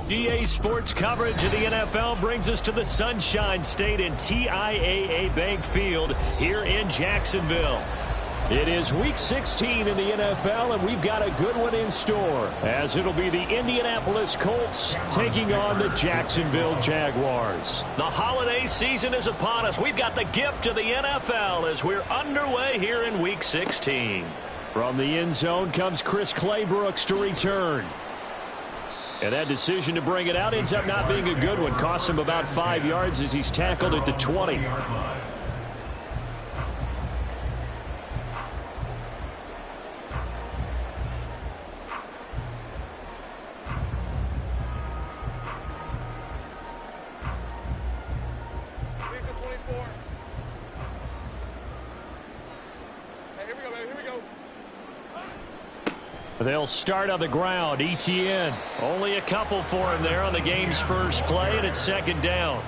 GA Sports coverage of the NFL brings us to the Sunshine State and TIAA Bank Field here in Jacksonville. It is Week 16 in the NFL, and we've got a good one in store, as it'll be the Indianapolis Colts taking on the Jacksonville Jaguars. The holiday season is upon us. We've got the gift of the NFL as we're underway here in Week 16. From the end zone comes Chris Claybrooks to return. And that decision to bring it out ends up not being a good one. Costs him about 5 yards as he's tackled at the 20. They'll start on the ground. Etienne. Only a couple for him there on the game's first play, and it's second down.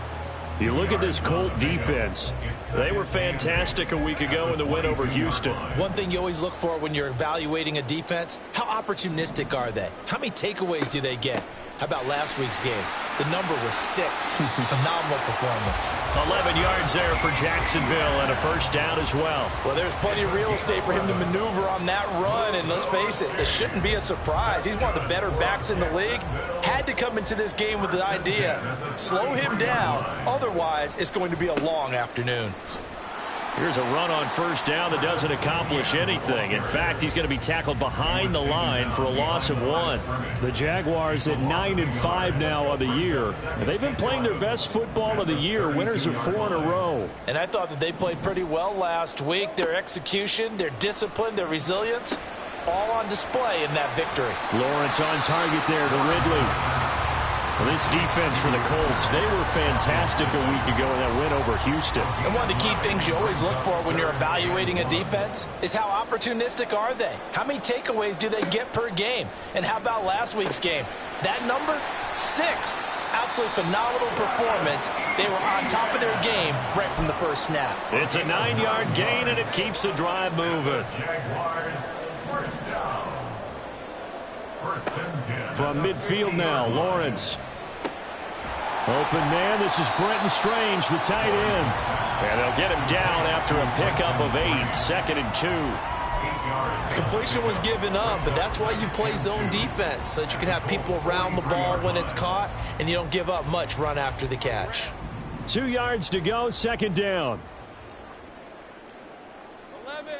You look at this Colt defense. They were fantastic a week ago in the win over Houston. One thing you always look for when you're evaluating a defense, how opportunistic are they? How many takeaways do they get? How about last week's game? The number was 6. Phenomenal performance. 11 yards there for Jacksonville and a first down as well. Well, there's plenty of real estate for him to maneuver on that run, and let's face it, it shouldn't be a surprise. He's one of the better backs in the league. Had to come into this game with the idea, slow him down, otherwise it's going to be a long afternoon. Here's a run on first down that doesn't accomplish anything. In fact, he's going to be tackled behind the line for a loss of 1. The Jaguars at 9-5 now on the year. And they've been playing their best football of the year. Winners of 4 in a row. And I thought that they played pretty well last week. Their execution, their discipline, their resilience, all on display in that victory. Lawrence on target there to Ridley. Well, this defense for the Colts, they were fantastic a week ago in that win over Houston. And one of the key things you always look for when you're evaluating a defense is how opportunistic are they? How many takeaways do they get per game? And how about last week's game? That number, 6. Absolutely phenomenal performance. They were on top of their game right from the first snap. It's a 9-yard gain, and it keeps the drive moving. From midfield now, Lawrence. Open man, this is Brenton Strange, the tight end. And they'll get him down after a pickup of 8, 2nd and 2. Completion was given up, but that's why you play zone defense, so that you can have people around the ball when it's caught, and you don't give up much run after the catch. 2 yards to go, second down. 11.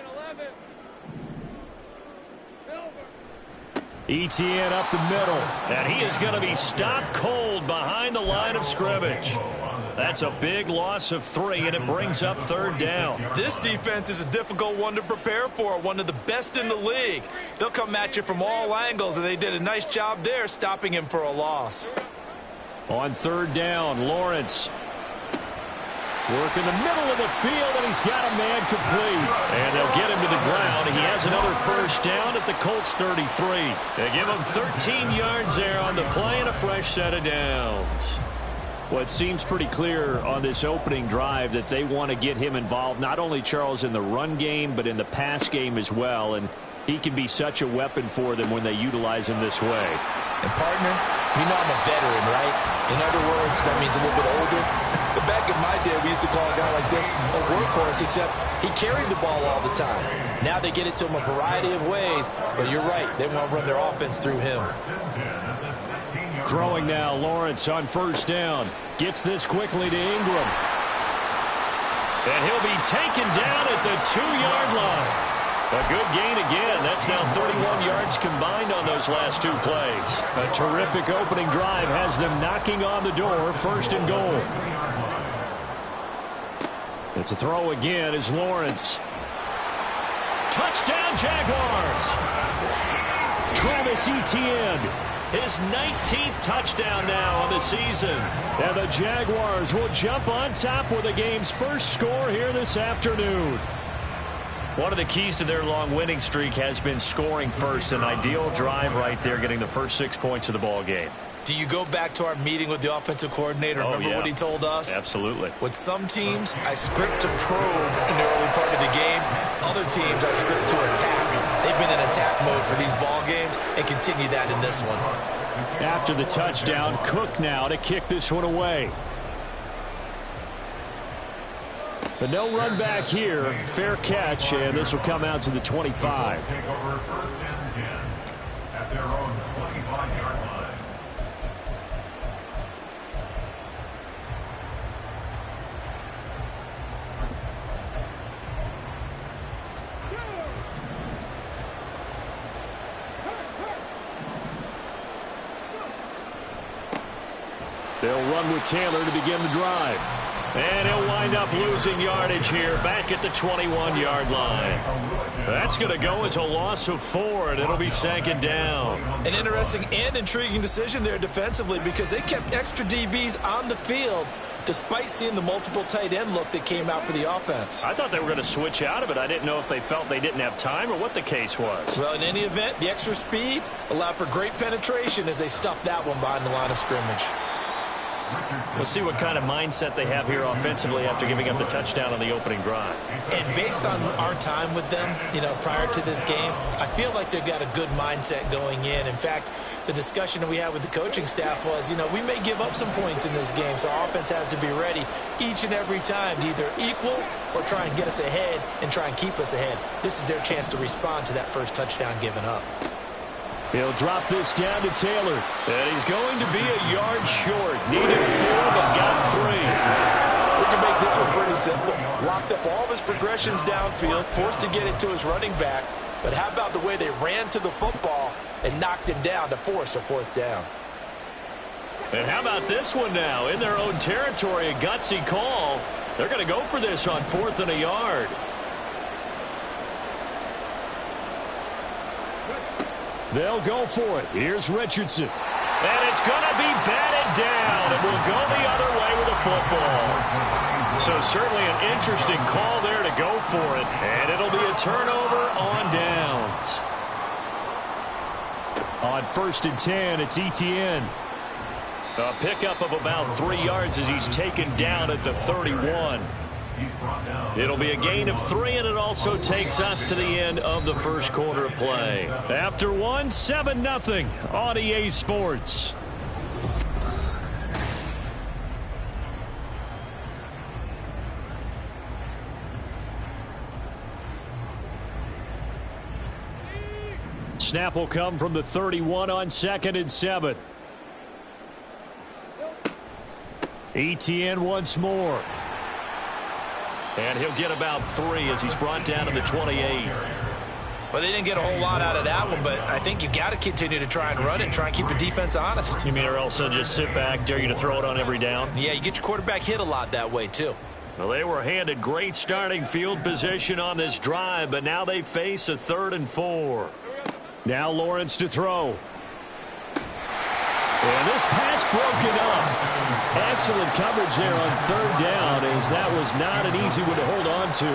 Etienne up the middle, and he is going to be stopped cold behind the line of scrimmage. That's a big loss of 3, and it brings up third down. This defense is a difficult one to prepare for, one of the best in the league. They'll come at you from all angles, and they did a nice job there stopping him for a loss. On third down, Lawrence. Work in the middle of the field, and he's got a man complete. And they'll get him to the ground. He has another first down at the Colts 33. They give him 13 yards there on the play and a fresh set of downs. Well, it seems pretty clear on this opening drive that they want to get him involved, not only, Charles, in the run game, but in the pass game as well. And he can be such a weapon for them when they utilize him this way. And, partner, you know I'm a veteran, right? In other words, that means a little bit older. Back in my day, we used to call a guy like this a workhorse, except he carried the ball all the time. Now they get it to him a variety of ways, but you're right. They want to run their offense through him. Throwing now, Lawrence on first down. Gets this quickly to Ingram. And he'll be taken down at the 2-yard line. A good gain again. That's now 31 yards combined on those last 2 plays. A terrific opening drive has them knocking on the door, first and goal. It's a throw again as Lawrence. Touchdown, Jaguars! Travis Etienne, his 19th touchdown now on the season. And the Jaguars will jump on top with the game's first score here this afternoon. One of the keys to their long winning streak has been scoring first. An ideal drive right there, getting the first 6 points of the ball game. Do you go back to our meeting with the offensive coordinator? Remember what he told us? Absolutely. With some teams, I script to probe in the early part of the game. Other teams, I script to attack. They've been in attack mode for these ball games and continue that in this one. After the touchdown, Cook now to kick this one away. But no run back here. Fair catch, and this will come out to the 25. Take over first and 10 at their own 25-yard line. They'll run with Taylor to begin the drive. And he'll wind up losing yardage here back at the 21-yard line. That's going to go as a loss of 4, and it'll be second down. An interesting and intriguing decision there defensively because they kept extra DBs on the field despite seeing the multiple tight end look that came out for the offense. I thought they were going to switch out of it. I didn't know if they felt they didn't have time or what the case was. Well, in any event, the extra speed allowed for great penetration as they stuffed that one behind the line of scrimmage. We'll see what kind of mindset they have here offensively after giving up the touchdown on the opening drive. And based on our time with them, prior to this game, I feel like they've got a good mindset going in. In fact, the discussion that we had with the coaching staff was, we may give up some points in this game, so our offense has to be ready each and every time to either equal or try and get us ahead and try and keep us ahead. This is their chance to respond to that first touchdown given up. He'll drop this down to Taylor. And he's going to be a yard short. Needed 4, but got 3. We can make this one pretty simple. Locked up all of his progressions downfield, forced to get it to his running back. But how about the way they ran to the football and knocked him down to force a 4th down? And how about this one now? In their own territory, a gutsy call. They're going to go for this on 4th and a yard. They'll go for it. Here's Richardson. And it's going to be batted down. And will go the other way with the football. So certainly an interesting call there to go for it. And it'll be a turnover on downs. On 1st and 10, it's Etienne. A pickup of about 3 yards as he's taken down at the 31. It'll be a gain of 3, and it also takes us to the end of the first quarter of play. After 1, 7-0 on EA Sports. Snap will come from the 31 on 2nd and 7. Etienne once more. And he'll get about 3 as he's brought down to the 28. Well, they didn't get a whole lot out of that one, but I think you've got to continue to try and run and try and keep the defense honest. You mean or else they'll just sit back, dare you to throw it on every down? Yeah, you get your quarterback hit a lot that way, too. Well, they were handed great starting field position on this drive, but now they face a 3rd and 4. Now Lawrence to throw. And this pass broken up. Excellent coverage there on 3rd down, as that was not an easy one to hold on to.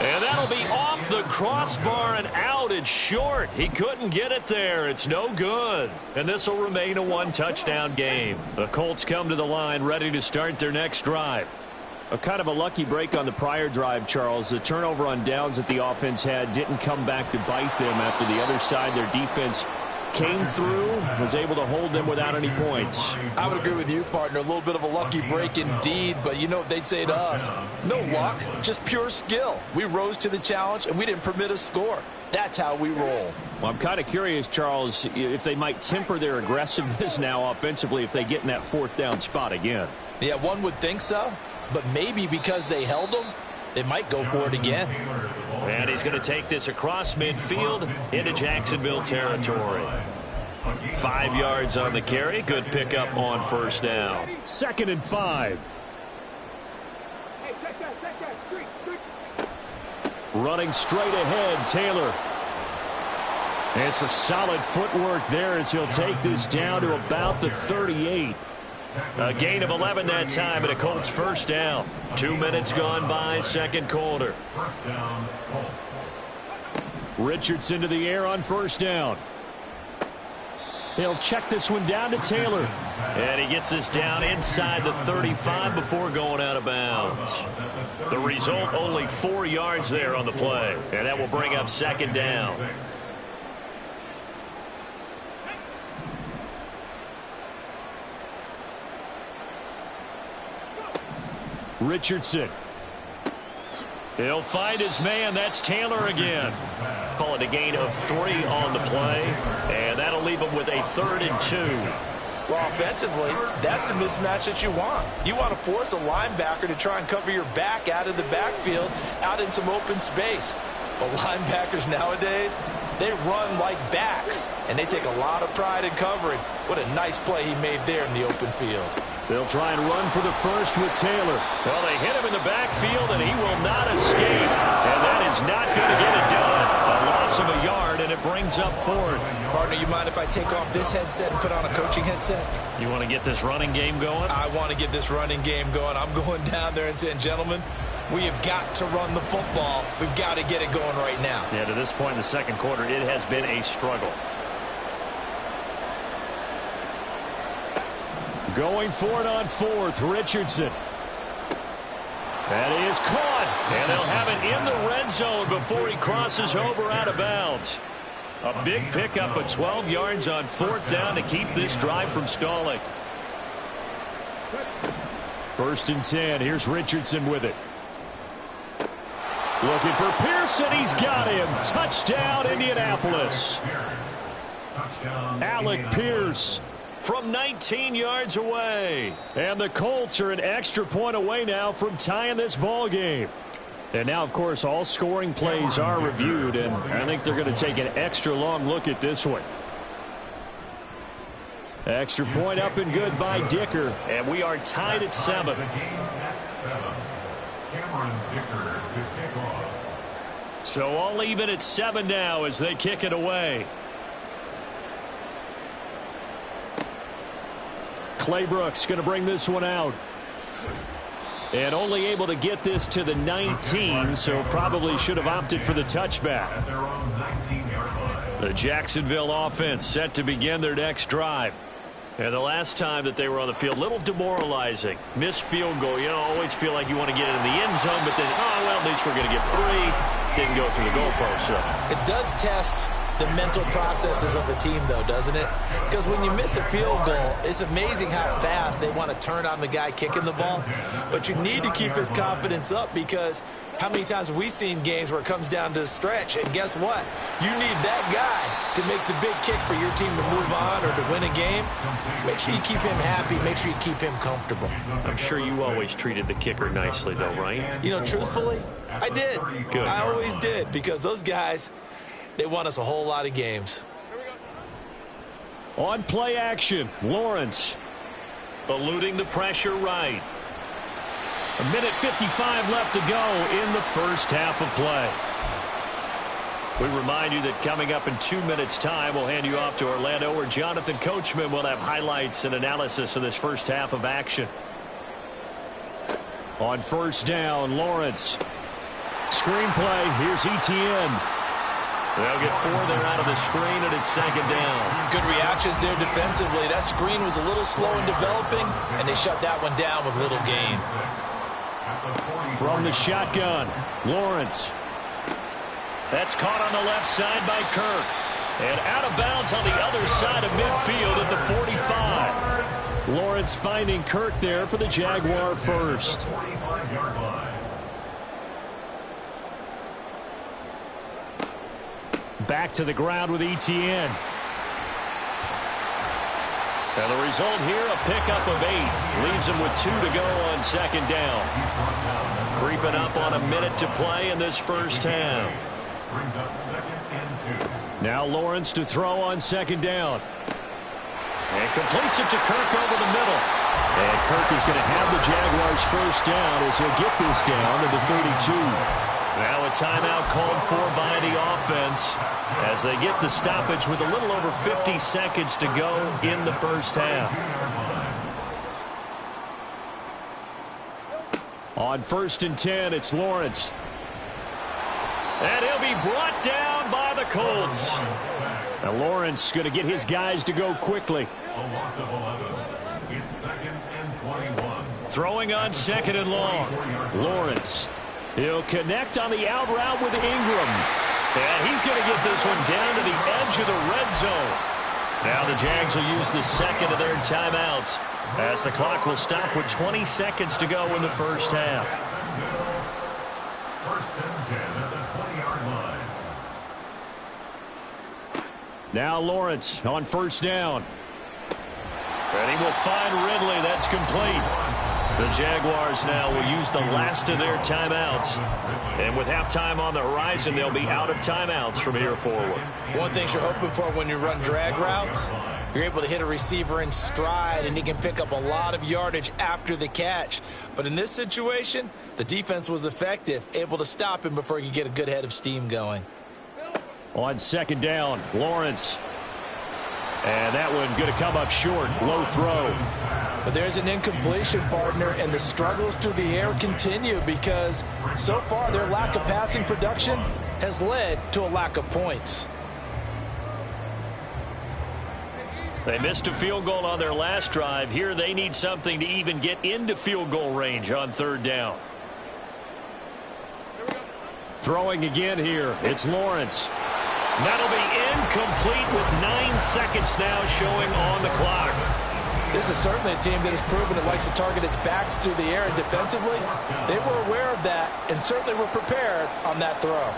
And that'll be off the crossbar and out. It's short. He couldn't get it there. It's no good. And this will remain a 1-touchdown game. The Colts come to the line ready to start their next drive. A kind of a lucky break on the prior drive, Charles. The turnover on downs that the offense had didn't come back to bite them after the other side. Their defense came through, was able to hold them without any points. I would agree with you, partner. A little bit of a lucky break indeed, but you know what they'd say to us? No luck, just pure skill. We rose to the challenge, and we didn't permit a score. That's how we roll. Well, I'm kind of curious, Charles, if they might temper their aggressiveness now offensively if they get in that 4th down spot again. Yeah, one would think so. But maybe because they held them, they might go for it again. And he's going to take this across midfield into Jacksonville territory. 5 yards on the carry. Good pickup on 1st down. 2nd and 5. Running straight ahead, Taylor. It's a solid footwork there as he'll take this down to about the 38. A gain of 11 that time, and a Colts 1st down. 2 minutes gone by, 2nd quarter. Richardson to the air on 1st down. He'll check this one down to Taylor. And he gets this down inside the 35 before going out of bounds. The result, only 4 yards there on the play. And that will bring up second down. Richardson. He'll find his man. That's Taylor again. Call it a gain of 3 on the play. And that'll leave him with a 3rd and 2. Well, offensively, that's the mismatch that you want. You want to force a linebacker to try and cover your back out of the backfield, out in some open space. But linebackers nowadays, they run like backs, and they take a lot of pride in covering. What a nice play he made there in the open field. They'll try and run for the first with Taylor. Well, they hit him in the backfield, and he will not escape. And that is not going to get it done. A loss of a yard, and it brings up 4th. Partner, you mind if I take off this headset and put on a coaching headset? You want to get this running game going? I want to get this running game going. I'm going down there and saying, gentlemen, we have got to run the football. We've got to get it going right now. Yeah, to this point in the second quarter, it has been a struggle. Going for it on 4th, Richardson. That is caught. And they'll have it in the red zone before he crosses over out of bounds. A big pickup of 12 yards on 4th down to keep this drive from stalling. 1st and 10. Here's Richardson with it. Looking for Pearson. He's got him. Touchdown, Indianapolis. Alec Pierce from 19 yards away. And the Colts are an extra point away now from tying this ball game. And now, of course, all scoring plays are reviewed, and I think they're going to take an extra long look at this one. Extra point up and good by Dicker, and we are tied at 7. So all even at 7 now as they kick it away. Claybrooks going to bring this one out. And only able to get this to the 19, so probably should have opted for the touchback. The Jacksonville offense set to begin their next drive. And the last time that they were on the field, a little demoralizing. Missed field goal. You know, always feel like you want to get it in the end zone, but then, oh, well, at least we're going to get 3. Didn't go through the goalpost. So it does test the mental processes of a team, though, doesn't it? Because when you miss a field goal, it's amazing how fast they want to turn on the guy kicking the ball. But you need to keep his confidence up, because how many times have we seen games where it comes down to the stretch? And guess what? You need that guy to make the big kick for your team to move on or to win a game. Make sure you keep him happy. Make sure you keep him comfortable. I'm sure you always treated the kicker nicely, though, right? You know, truthfully, I did. Good. I always did, because those guys, they won us a whole lot of games. On play action, Lawrence eluding the pressure right. 1:55 left to go in the first half of play. We remind you that coming up in 2 minutes' time, we'll hand you off to Orlando, where Jonathan Coachman will have highlights and analysis of this first half of action. On first down, Lawrence. Screen play. Here's Etienne. They'll get 4 there out of the screen, and it's second down. Good reactions there defensively. That screen was a little slow in developing, and they shut that one down with little gain. From the shotgun, Lawrence. That's caught on the left side by Kirk. And out of bounds on the other side of midfield at the 45. Lawrence finding Kirk there for the Jaguar first. Back to the ground with Etienne. And the result here, a pickup of 8. Leaves him with 2 to go on second down. Creeping up on a minute to play in this first half. Now Lawrence to throw on second down. And completes it to Kirk over the middle. And Kirk is going to have the Jaguars first down as he'll get this down to the 32. Now a timeout called for by the offense as they get the stoppage with a little over 50 seconds to go in the first half. On first and 10, it's Lawrence. And he'll be brought down by the Colts. And Lawrence going to get his guys to go quickly. A loss of 11. It's 2nd and 21. Throwing on 2nd and long. Lawrence. He'll connect on the out route with Ingram. And he's going to get this one down to the edge of the red zone. Now the Jags will use the second of their timeouts as the clock will stop with 20 seconds to go in the first half. 1st and 10 at the 20-yard line. Now Lawrence on 1st down. And he will find Ridley. That's complete. The Jaguars now will use the last of their timeouts. And with halftime on the horizon, they'll be out of timeouts from here forward. One thing you're hoping for when you run drag routes, you're able to hit a receiver in stride, and he can pick up a lot of yardage after the catch. But in this situation, the defense was effective, able to stop him before he could get a good head of steam going. On 2nd down, Lawrence. And that one going to come up short. Low throw. But there's an incompletion, partner, and the struggles through the air continue because so far their lack of passing production has led to a lack of points. They missed a field goal on their last drive. Here they need something to even get into field goal range on 3rd down. Throwing again here. It's Lawrence. That'll be incomplete with 9 seconds now showing on the clock. This is certainly a team that has proven it likes to target its backs through the air, and defensively, they were aware of that and certainly were prepared on that throw.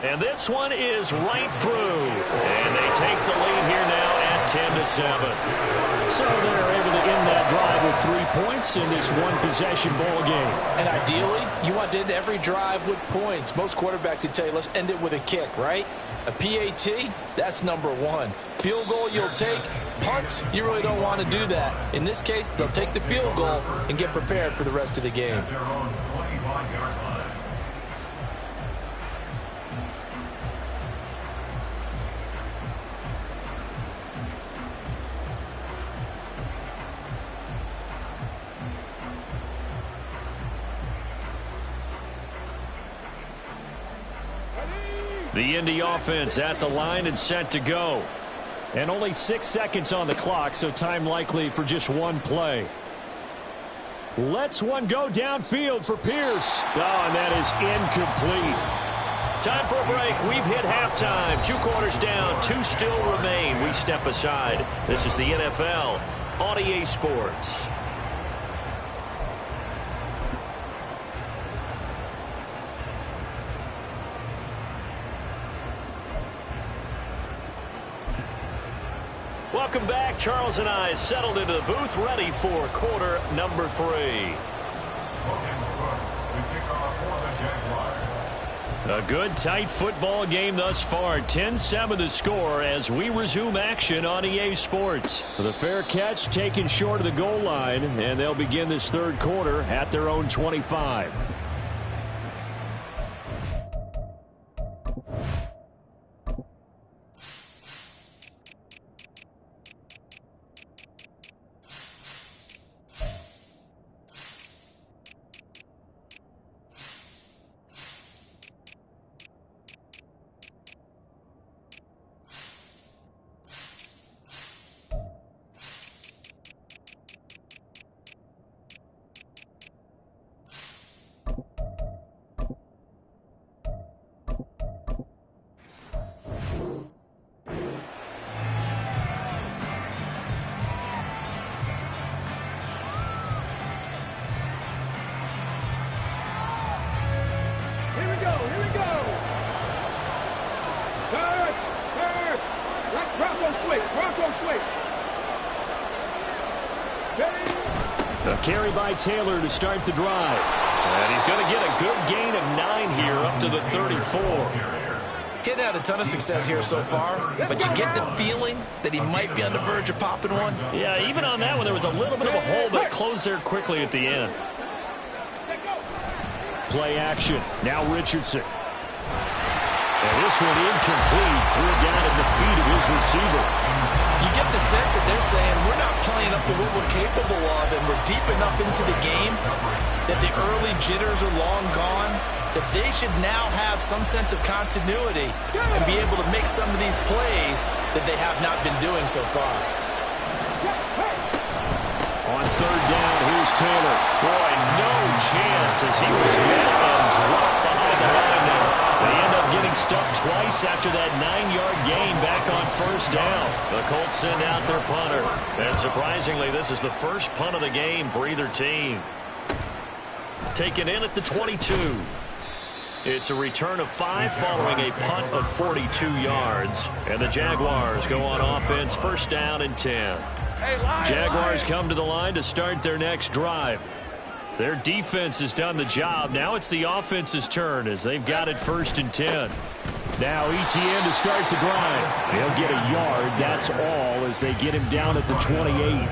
And this one is right through. And they take the lead here now at 10-7. So they're able to end that drive with 3 points in this one-possession ball game. And ideally, you want to end every drive with points. Most quarterbacks would tell you, let's end it with a kick, right? A PAT, that's number 1. Field goal you'll take. Punts, you really don't want to do that. In this case, they'll take the field goal and get prepared for the rest of the game. At their own 25-yard line. The Indy offense at the line and set to go. And only 6 seconds on the clock, so time likely for just one play. Lets one go downfield for Pierce. Oh, and that is incomplete. Time for a break. We've hit halftime. 2 quarters down, 2 still remain. We step aside. This is the NFL on EA Sports. Welcome back. Charles and I settled into the booth, ready for quarter number 3. A good, tight football game thus far. 10-7 the score as we resume action on EA Sports. The fair catch taken short of the goal line, and they'll begin this 3rd quarter at their own 25. A carry by Taylor to start the drive. And he's going to get a good gain of 9 here up to the 34. Getting had a ton of success here so far, but you get the feeling that he might be on the verge of popping one. Yeah, even on that one, there was a little bit of a hole, but it closed there quickly at the end. Play action. Now Richardson. And this one incomplete. Threw it down at the feet of his receiver. You get the sense that they're saying we're not playing up to what we're capable of, and we're deep enough into the game that the early jitters are long gone, that they should now have some sense of continuity and be able to make some of these plays that they have not been doing so far. On third down, here's Taylor. Boy, no chance as he was met and dropped behind the line there. They end up getting stuck twice after that 9-yard gain back on first down. The Colts send out their punter. And surprisingly, this is the first punt of the game for either team. Taken in at the 22. It's a return of 5 following a punt of 42 yards. And the Jaguars go on offense, first down and 10. Jaguars come to the line to start their next drive. Their defense has done the job. Now it's the offense's turn as they've got it first and 10. Now ETN to start the drive. They'll get a yard. That's all as they get him down at the 28.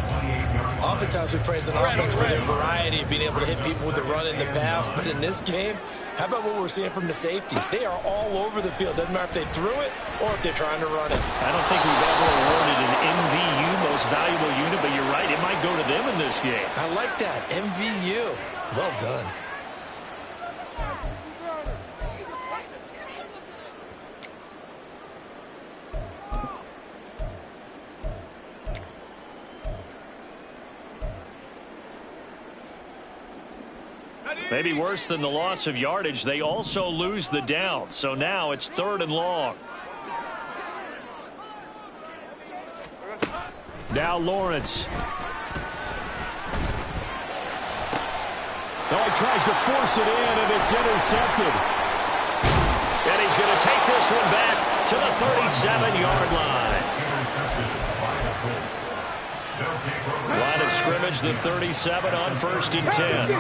Oftentimes we praise an offense for their variety of being able to hit people with the run in the pass. But in this game, how about what we're seeing from the safeties? They are all over the field. Doesn't matter if they threw it or if they're trying to run it. I don't think we've ever awarded an MVU, most valuable unit, but you're right. It might go to them in this game. I like that. MVU. Well done. Maybe worse than the loss of yardage, they also lose the down. So now it's 3rd and long. Now Lawrence. Oh, he tries to force it in, and it's intercepted. And he's going to take this one back to the 37-yard line. Line of scrimmage, the 37 on first and 10.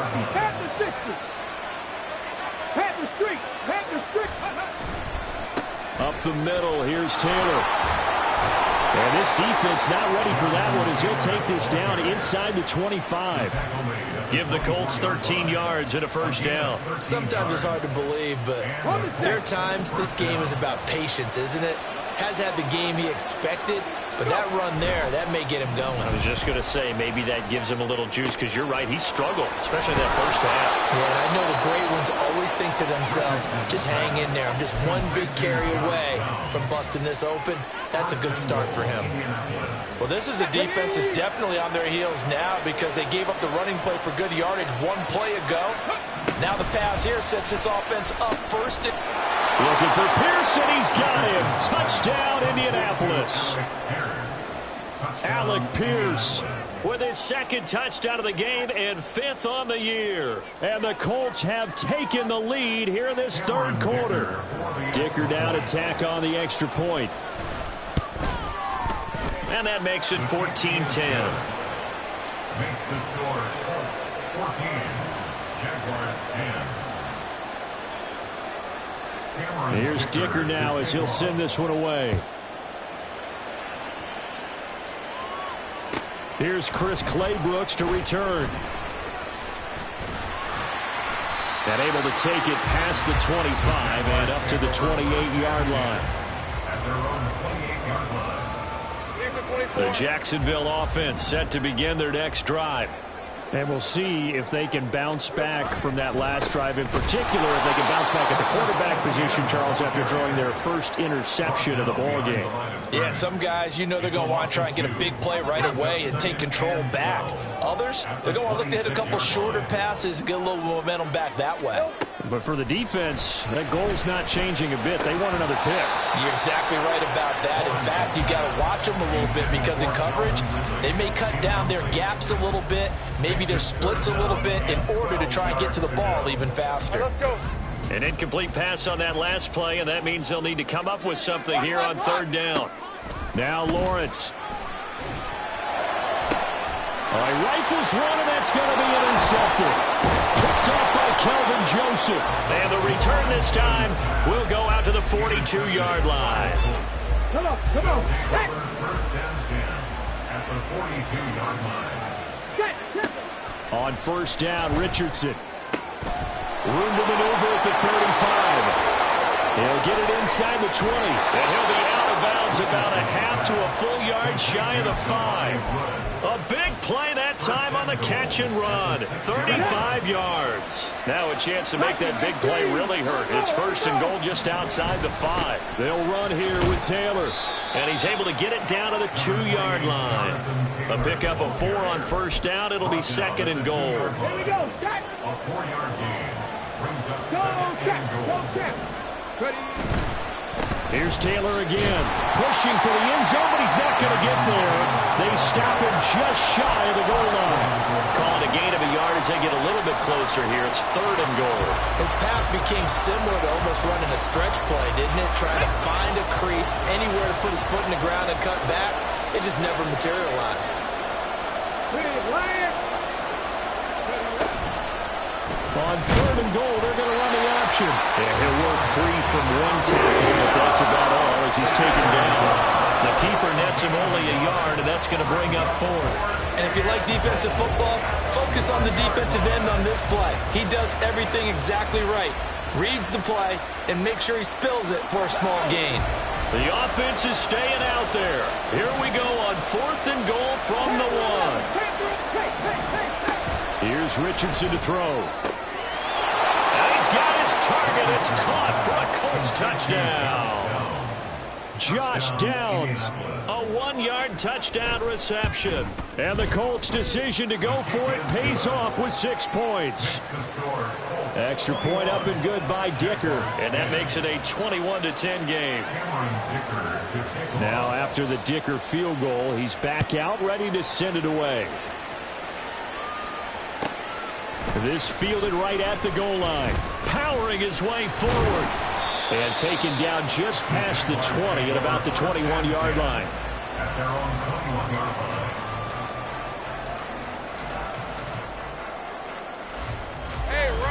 Up the middle, here's Taylor. And this defense not ready for that one as he'll take this down inside the 25. Give the Colts 13 yards and a first down. Sometimes it's hard to believe, but there are times this game is about patience, isn't it? Has had the game he expected, but that run there, that may get him going. I was just going to say, maybe that gives him a little juice, because you're right, he struggled, especially that first half. Yeah, and I know the great ones always think to themselves, just hang in there. I'm just one big carry away from busting this open. That's a good start for him. Well, this is a defense that's definitely on their heels now because they gave up the running play for good yardage one play ago. Now the pass here sets this offense up first. Looking for Pearson. He's got him. Touchdown, Indianapolis. Alec Pierce with his second touchdown of the game and 5th on the year. And the Colts have taken the lead here in this 3rd quarter. Dicker down to tack on the extra point. And that makes it 14-10. Makes the score Colts 14, Jaguars 10. Here's Dicker now as he'll send this one away. Here's Chris Claybrooks to return. And able to take it past the 25 and up to the 28-yard line. At their own 28-yard line. The Jacksonville offense set to begin their next drive. And we'll see if they can bounce back from that last drive, in particular if they can bounce back at the quarterback position, Charles, after throwing their first interception of the ball game. Yeah, some guys, you know they're going to want to try and get a big play right away and take control back. Others, they're going to look to hit a couple shorter passes, get a little momentum back that way. But for the defense, that goal's not changing a bit. They want another pick. You're exactly right about that. In fact, you got to watch them a little bit because in coverage, they may cut down their gaps a little bit, maybe their splits a little bit in order to try and get to the ball even faster. Let's go. An incomplete pass on that last play, and that means they'll need to come up with something here on 3rd down. Now Lawrence. He rifles one, and that's going to be intercepted. Picked off by Kelvin Joseph. And the return this time will go out to the 42-yard line. Come on, come on. Hey. First down 10 at the 42-yard line. On first down, Richardson. Room to maneuver at the 35. He'll get it inside the 20. And he'll be out of bounds about a half to a full yard shy of the 5. A big play that time on the catch and run. 35 yards. Now a chance to make that big play really hurt. It's 1st and goal just outside the 5. They'll run here with Taylor. And he's able to get it down to the 2-yard line. A pickup of 4 on 1st down. It'll be 2nd and goal. Here we go, Jack. A 4-yard gain brings up Go, 2nd Jack. and Go, goal. Jack. Ready. Here's Taylor again. Pushing for the end zone, but he's not going to get there. They stop him just shy of the goal line. Calling a gain of a yard as they get a little bit closer here. It's 3rd and goal. His path became similar to almost running a stretch play, didn't it? Trying to find a crease, anywhere to put his foot in the ground and cut back. It just never materialized. Ready, Lion. On 3rd and goal, they're going to run the option. Yeah, he'll work free from one tackle, but that's about all as he's taken down. The keeper nets him only a yard, and that's going to bring up 4th. And if you like defensive football, focus on the defensive end on this play. He does everything exactly right. Reads the play and makes sure he spills it for a small gain. The offense is staying out there. Here we go on 4th and goal from the 1. Here's Richardson to throw. And he's got his target. It's caught for a Colts touchdown. Josh Downs, a 1-yard touchdown reception. And the Colts' decision to go for it pays off with 6 points. Extra point up and good by Dicker. And that makes it a 21-10 game. Now after the Dicker field goal, he's back out ready to send it away. This fielded right at the goal line. Powering his way forward. And taken down just past the 20 at about the 21-yard line. At their own 21-yard line.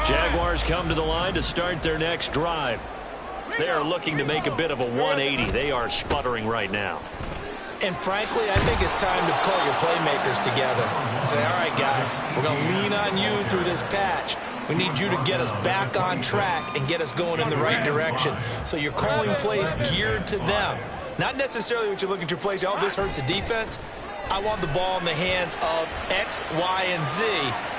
Jaguars come to the line to start their next drive. They are looking to make a bit of a 180. They are sputtering right now. And frankly, I think it's time to call your playmakers together and say, all right, guys, we're going to lean on you through this patch. We need you to get us back on track and get us going in the right direction. So you're calling plays geared to them. Not necessarily what you look at your plays, oh, this hurts the defense. I want the ball in the hands of X, Y, and Z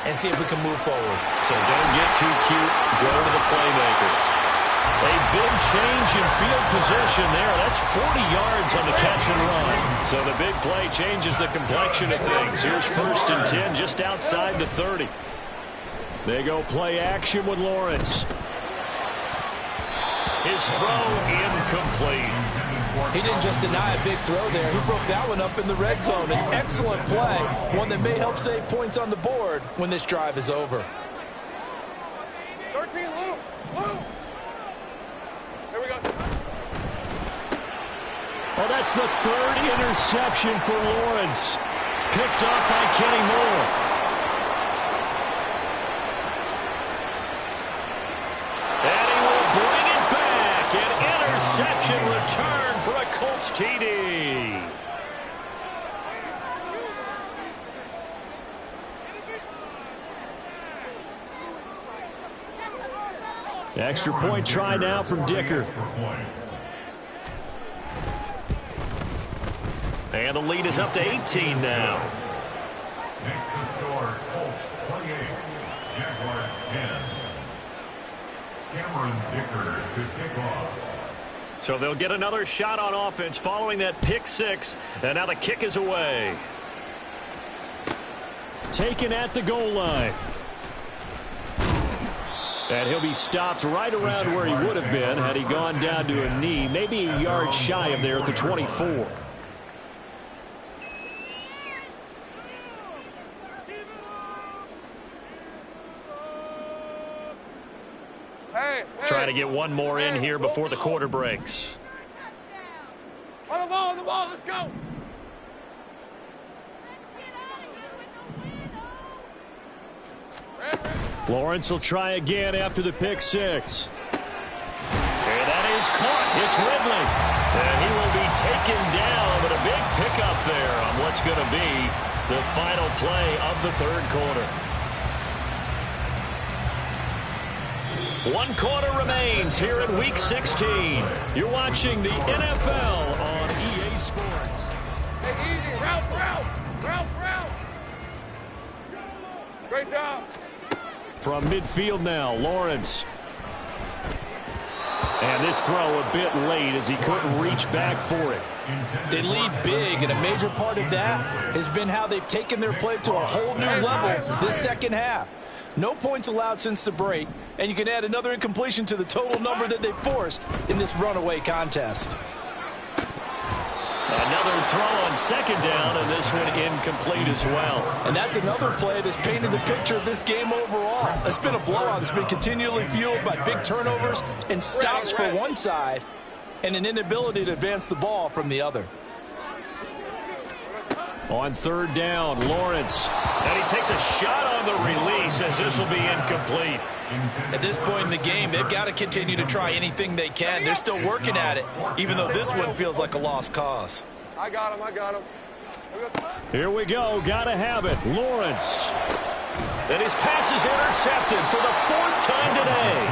and see if we can move forward. So don't get too cute. Go to the playmakers. A big change in field position there. That's 40 yards on the catch and run. So the big play changes the complexion of things. Here's 1st and 10 just outside the 30. They go play action with Lawrence. His throw incomplete. He didn't just deny a big throw there. He broke that one up in the red zone. An excellent play, one that may help save points on the board when this drive is over. 13, Lou. Lou. Here we go. Well, that's the 3rd interception for Lawrence. Picked up by Kenny Moore. And he will bring it back. An interception return for a Colts TD. Extra point try now from Dicker. And the lead is up to 18 now. Makes the score Colts 28, Jaguars 10. Cameron Dicker to kick off. So they'll get another shot on offense following that pick 6. And now the kick is away. Taken at the goal line. And he'll be stopped right around where he would have been had he gone down to a knee, maybe a yard shy of there at the 24. Trying to get one more in here before the quarter breaks. On the ball, let's go. Lawrence will try again after the pick 6. And that is caught. It's Ridley. And he will be taken down, but a big pickup there on what's going to be the final play of the 3rd quarter. 1 quarter remains here in Week 16. You're watching the NFL on EA Sports. Hey, easy. Route. Great job. From midfield now, Lawrence. And this throw a bit late as he couldn't reach back for it. They lead big, and a major part of that has been how they've taken their play to a whole new level this second half. No points allowed since the break, and you can add another incompletion to the total number that they forced in this runaway contest. Another throw on second down, and this one incomplete as well. And that's another play that's painted the picture of this game overall. It's been a blowout that's been continually fueled by big turnovers and stops for one side and an inability to advance the ball from the other. On third down, Lawrence. And he takes a shot on the release as this will be incomplete. At this point in the game, they've got to continue to try anything they can. They're still working at it, even though this one feels like a lost cause. I got him. I got him. Here we go. Gotta have it. Lawrence. And his pass is intercepted for the fourth time today.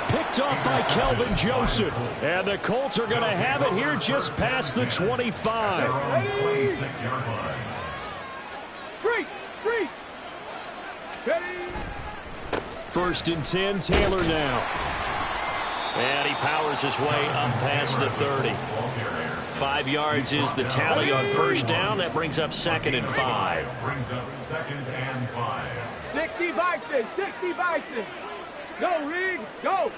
Picked up by Kelvin Joseph. And the Colts are going to have it here just past the 25. 26-yard line. Free. Ready. First and 10, Taylor now. And he powers his way up past the 30. 5 yards is the tally on first down. That brings up second and 5. Brings up second and 5. 60 Bison. Go, Reed. Go.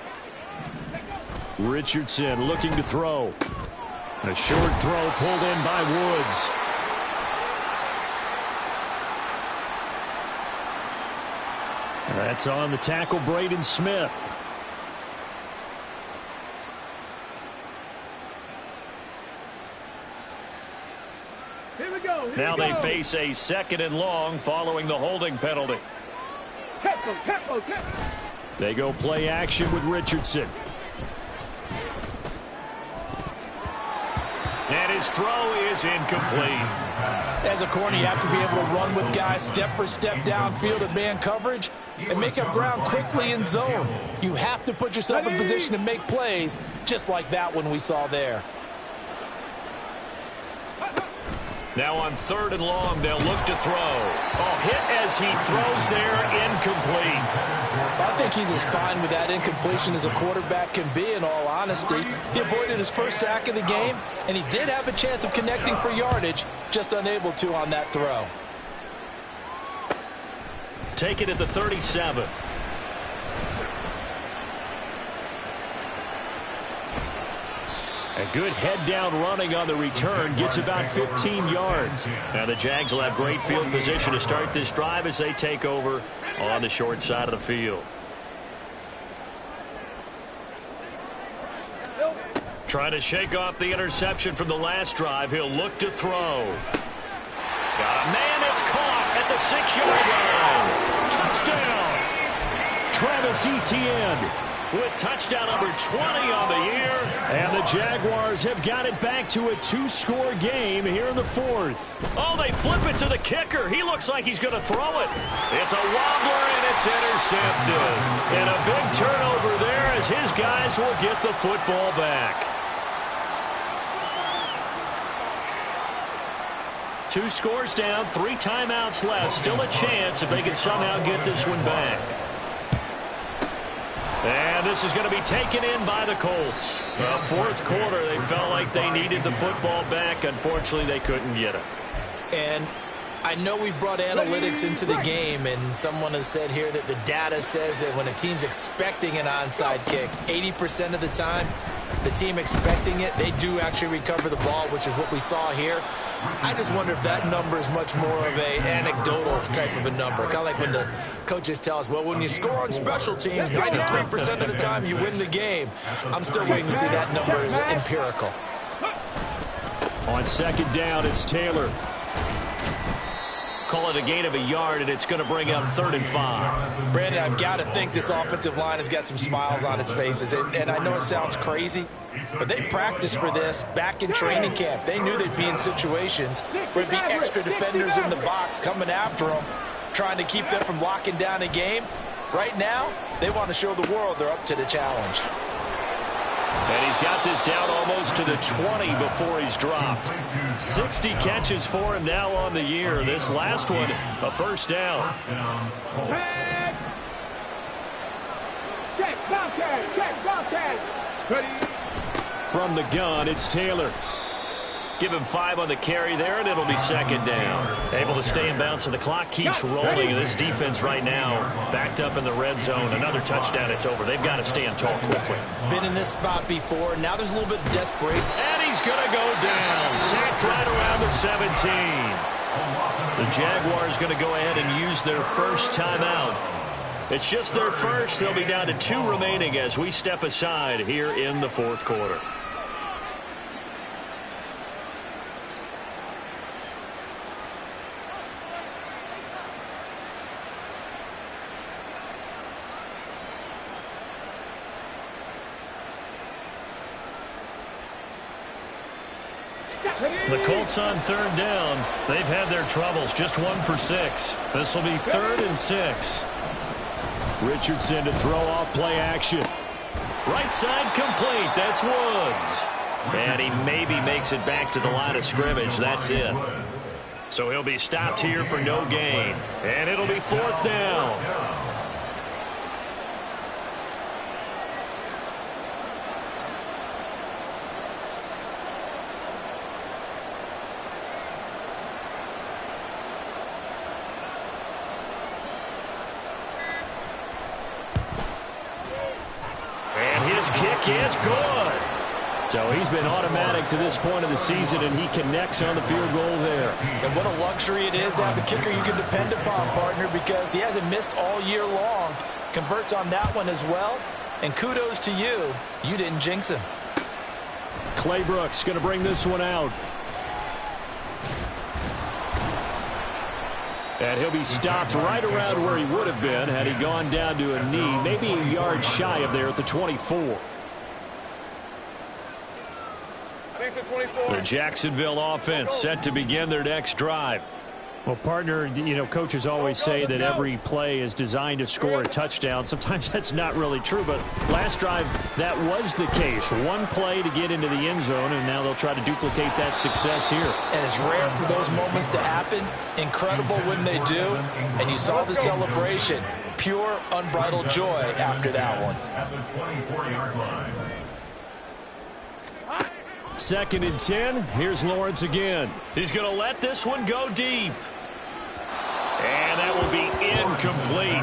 Richardson looking to throw. A short throw pulled in by Woods. That's on the tackle, Braden Smith. Here we go. Now they face a second and long following the holding penalty. Tempo. They go play action with Richardson. And his throw is incomplete. As a corner, you have to be able to run with guys step for step downfield in man coverage and make up ground quickly in zone. You have to put yourself in position to make plays just like that one we saw there. Now on third and long, they'll look to throw. Oh, hit as he throws there, incomplete. I think he's as fine with that incompletion as a quarterback can be, in all honesty. He avoided his first sack of the game, and he did have a chance of connecting for yardage, just unable to on that throw. Take it at the 37. A good head-down running on the return gets about 15 yards. Now the Jags will have great field position to start this drive as they take over on the short side of the field. Trying to shake off the interception from the last drive. He'll look to throw. Got a man that's caught at the 6-yard line. Touchdown. Travis Etienne with touchdown number 20 on the year. And the Jaguars have got it back to a 2-score game here in the fourth. Oh, they flip it to the kicker. He looks like he's going to throw it. It's a wobbler, and it's intercepted. And a big turnover there as his guys will get the football back. 2 scores down, 3 timeouts left. Still a chance if they can somehow get this one back. And this is going to be taken in by the Colts. Fourth quarter, they felt like they needed the football back. Unfortunately, they couldn't get it. And I know we've brought analytics into the game, and someone has said here that the data says that when a team's expecting an onside kick, 80% of the time, the team expecting it, they do actually recover the ball, which is what we saw here. I just wonder if that number is much more of a anecdotal type of a number. Kind of like when the coaches tell us, well, when you score on special teams, 93% of the time you win the game. I'm still waiting to see that number as empirical. On second down, it's Taylor. Call it a gain of a yard, and it's going to bring up 3rd and 5. Brandon, I've got to think this offensive line has got some smiles on its faces. And I know it sounds crazy, but they practiced for this back in training camp. They knew they'd be in situations where there'd be extra defenders in the box coming after them, trying to keep them from locking down a game. Right now, they want to show the world they're up to the challenge. And he's got this down almost to the 20 before he's dropped. 60 catches for him now on the year. This last one, a first down. From the gun, it's Taylor. Give him 5 on the carry there, and it'll be second down. Able to stay in bounds, so the clock keeps rolling. And this defense right now backed up in the red zone. Another touchdown, it's over. They've got to stand tall quickly. Been in this spot before. Now there's a little bit of desperation. And he's going to go down. Sacked right around the 17. The Jaguars going to go ahead and use their first timeout. It's just their first. They'll be down to 2 remaining as we step aside here in the fourth quarter. The Colts on third down. They've had their troubles. Just 1 for 6. This will be 3rd and 6. Richardson to throw off play action. Right side complete. That's Woods. And he maybe makes it back to the line of scrimmage. That's it. So he'll be stopped here for no gain. And it'll be 4th down. Kick is good. So he's been automatic to this point of the season, and he connects on the field goal there. And what a luxury it is to have a kicker you can depend upon, partner, because he hasn't missed all year long. Converts on that one as well. And kudos to you. You didn't jinx him. Clay Brooks going to bring this one out. And he'll be stopped right around where he would have been had he gone down to a knee, maybe a yard shy of there at the 24. The Jacksonville offense set to begin their next drive. Well, partner, you know, coaches always say that every play is designed to score a touchdown. Sometimes that's not really true, but last drive, that was the case. 1 play to get into the end zone, and now they'll try to duplicate that success here. And it's rare for those moments to happen. Incredible when they do. And you saw the celebration. Pure, unbridled joy after that one. At the 24-yard line. 2nd and 10. Here's Lawrence again. He's going to let this one go deep. And that will be incomplete.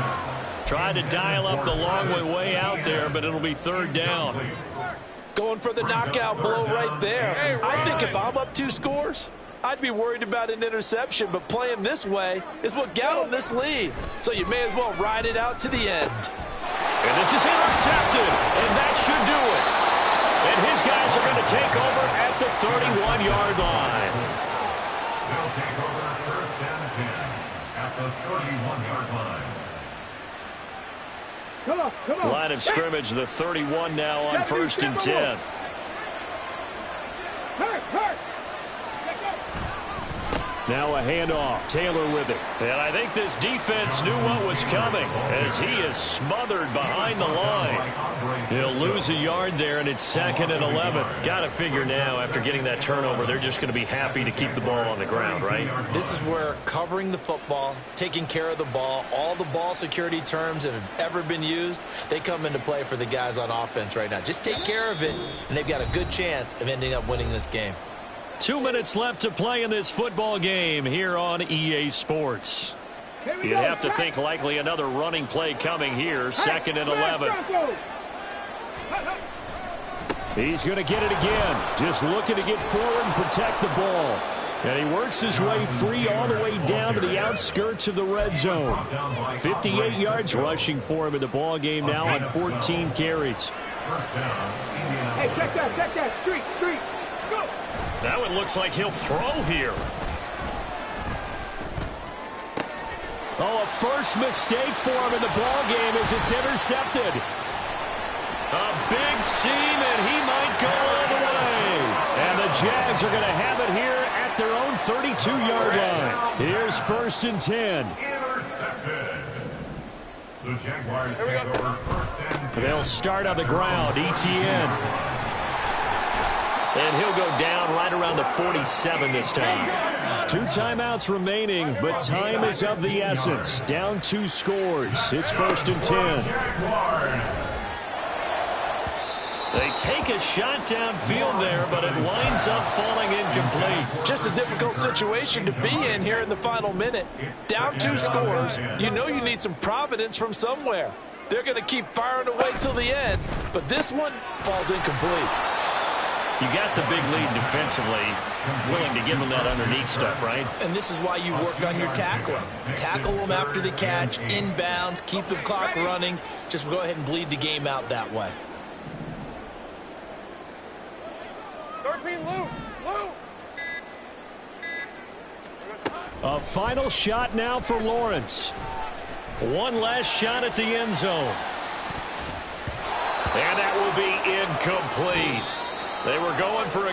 Tried to dial up the long way out there, but it'll be 3rd down. Going for the knockout blow right there. I think if I'm up 2 scores, I'd be worried about an interception, but playing this way is what got them this lead. So you may as well ride it out to the end. And this is intercepted, and that should do it. And his guys are going to take over at the 31-yard line. They'll take over 1st and 10 at the 31-yard line. Come on. Line of scrimmage, the 31 now on 1st and 10. Hurt. Now a handoff. Taylor with it. And I think this defense knew what was coming as he is smothered behind the line. He'll lose a yard there, and it's 2nd and 11. Got to figure now, after getting that turnover, they're just going to be happy to keep the ball on the ground, right? This is where covering the football, taking care of the ball, all the ball security terms that have ever been used, they come into play for the guys on offense right now. Just take care of it, and they've got a good chance of ending up winning this game. 2 minutes left to play in this football game here on EA Sports. You'd have to think likely another running play coming here. 2nd and 11. He's going to get it again. Just looking to get forward and protect the ball. And he works his way free all the way down to the outskirts of the red zone. 58 yards rushing for him in the ball game now on 14 carries. Hey, check that. Street. Let's go. That one looks like he'll throw here. Oh, a first mistake for him in the ball game as it's intercepted. A big seam, and he might go all the way. And the Jags are going to have it here at their own 32-yard line. Here's 1st and 10. Intercepted. The Jaguars take over 1st and 10. They'll start on the ground. ETN. And he'll go down right around the 47 this time. 2 timeouts remaining, but time is of the essence. Down 2 scores. It's 1st and 10. They take a shot downfield there, but it winds up falling incomplete. Just a difficult situation to be in here in the final minute. Down 2 scores. You know you need some providence from somewhere. They're going to keep firing away till the end, but this one falls incomplete. You got the big lead defensively, willing to give them that underneath stuff, right? And this is why you work on your tackling. Tackle them after the catch, inbounds, keep the clock running. Just go ahead and bleed the game out that way. 13, Lou. A final shot now for Lawrence. One last shot at the end zone. And that will be incomplete. They were going for a